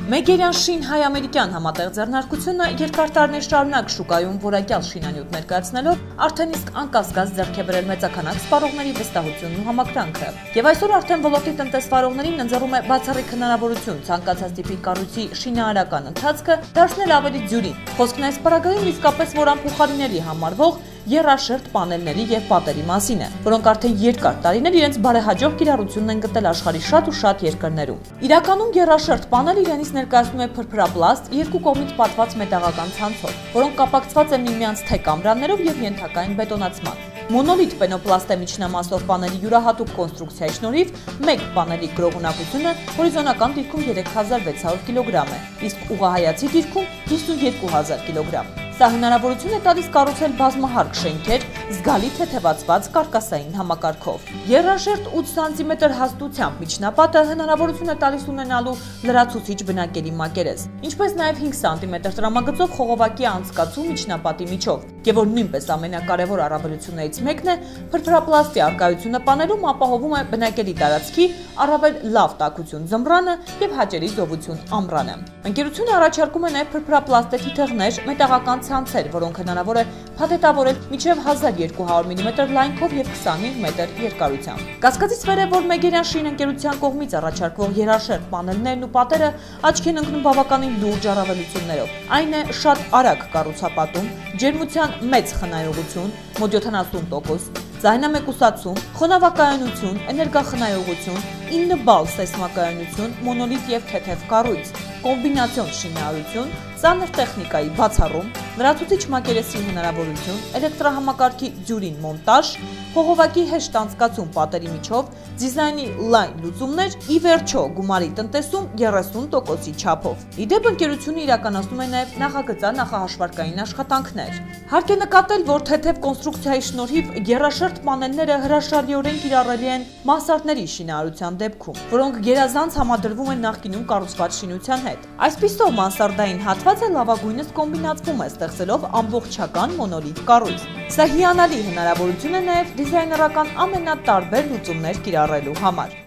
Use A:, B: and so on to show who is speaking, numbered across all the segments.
A: Մեգերյան շին հայ-ամերիկյան համատեղ ձեռնարկությունը երկար տարիներ շարունակ շուկայում որակյալ շինանյութ ներկայացնելով արդեն իսկ անկասկած ձեռք է բերել մեծականակ սպառողների վստահությունն ու համակրանքը։ Եվ այսօր արդեն ոլորտի տնտեսվարողներին ընձեռում է բացառիկ հնարավորություն ցանկացած տիպի կառույցի շինարարական ընթացքը դարձնել ավելի դյուրին։ Խոսքն այս պարագայում իսկապես որ անփոխարինելի համարվող եռաշերտ պանելների եւ պատերի մասին է, որոնք արդեն երկար տարիներ իրենց բարեհաջող կիրառությունն են գտել աշխարհի շատ ու շատ երկրներում։ Իրականում եռաշերտ պանելը իրենից ներկայացնում է փրփրապլաստ երկու կողմից պատված մետաղական ցանցով, որոնք կապակցված են միմյանց թե կամրաներով եւ ենթակային բետոնացման։ Մոնոլիթ պենոպլաստե միջնամասով պանելի յուրահատուկ կոնստրուկցիայի շնորհիվ մեկ պանելի գրողունակությունը հորիզոնական դիրքում 3600 կիլոգրամ է, իսկ ուղղահայացի դիրքում 52000 կիլոգրամ։ Սա հնարավորություն է տալիս կառուցել բազմահարկ շենքեր զգալի թեթևացված կարկասային համակարգով։ Եռաշերտ 8 սանտիմետր հաստությամբ միջնապատը հնարավորություն է տալիս ունենալու լրացուցիչ բնակելի մակերես, ինչպես նաև 5 սանտիմետր տրամագծով խողովակի անցկացում միջնապատի միջով, եւ որ նույնպես ամենակարևոր առավելություններից մեկն է, փրփրապլաստի արկայությունը պանելում ապահովում է բնակելի տարածքի առավել լավ տաքություն ձմռանը եւ հաճելի զովություն ամռանը։ Ընկերությունը առաջարկում է նաև փրփրապլաստե թիթեղներ, մետաղական ցանցեր, որոնք հնարավոր է փաթեթավորել մինչև 1200 մմ լայնքով եւ 25 մետր երկարությամբ։ Կասկածից վեր է, որ Մեգերյան շին ընկերության կողմից առաջարկվող եռաշերտ պանելներն ու պատերը աչքի են ընկնում բավականին լուրջ առավելություններով։ Այն է շատ արագ կառուցապատում, ջերմության մեծ խնայողություն, մոտ 70%, ձայնամեկուսացում, խոնավակայանություն, էներգախնայողություն, 9 բալ սեյսմակայանություն, մոնոլիթ եւ թեթև կառույց, կոմբինացիոն շինարարություն, ծանր տեխնիկայի բացառում, լրացուցիչ մակերեսի հնարավորություն, էլեկտրահամակարգի դյուրին մոնտաժ, խողովակի հեշտ անցկացում պատերի միջով, դիզայնի լայն լուծումներ, ի վերջո գումարի տնտեսում 30%-ի չափով։ Իդեպ ընկերությունը իրականացնում է նաև նախագծա-նախահաշվարկային աշխատանքներ։ Հարկ է նկատել, որ թեթև կոնստրուկցիայի շնորհիվ եռաշերտ պանելները հրաշալիորեն կիրառելի են մահսարդների շինարարության դեպքում, որոնք գերազանց համադրվում են նախկինում կառուցված շինության հետ։ Այսպիսով մանսարդային հատվածը լավագույնս կոմբինացվում է, ստեղծելով ամբողջական մոնոլիթ կառույց։ Սա հիանալի հնարավորություն է նաև դիզայներական ամենատարբեր լուծումներ կիրառելու համար։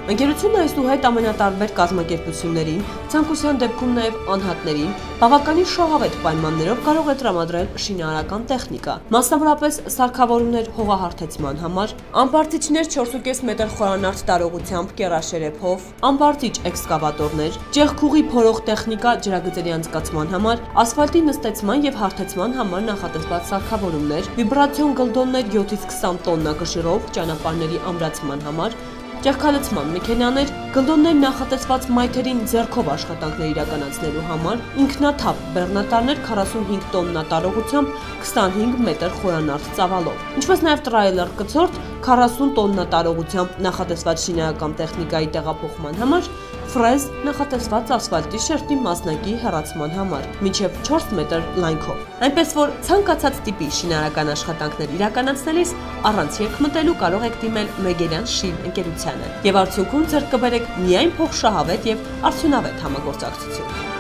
A: Ընկերությունը այսուհետ ամենատարբեր կազմակերպություններին, ցանկության դեպքում նաև անհատներին, բավականին շահավետ պայմաններով կարող է տրամադրել շինարարական տեխնիկա, մասնավորապես սարքավորումներ հողահարթեցման համար, ամբարձիչներ 4.5 մետր խորանարդ տարողությամբ կեռաշերեփով, ամբարձիչ էքսկավատորներ, ճեղքուղի փորող տեխնիկա ջրագծերի անցկացման համար, ասֆալտի նստեցման եւ հարթեցման համար նախատեսված սարքավորումներ, վիբրացիոն գլդոններ 7-ից 20 տոննա կշռով ճանապարհների ամրացման համար, ճեղքալցման մեքենաներ, գլդոններ նախատեսված մայթերին ձեռքով աշխատանքներ իրականացնելու համար, ինքնաթափ բեռնատարներ 45 տոննա տարողությամբ 25 մետր խորանարդ ծավալով, ինչպես նաև տրայլեր կցորդ 40 տոննա տարողությամբ նախատեսված շինարարական տեխնիկայի տեղափոխման համար, ֆրեզ նախատեսված ասֆալտի շերտի մասնակի հեռացման համար, մինչև 4 մետր լայնքով։ Այնպես որ ցանկացած տիպի շինարարական աշխատանքներ իրականացնելիս առանց երկմտելու կարող եք դիմել Մեգերյան շին ընկերությանը եւ արդյունքում ձեռք կբերեք միայն փոխշահավետ եւ արդյունավետ համագործակցություն։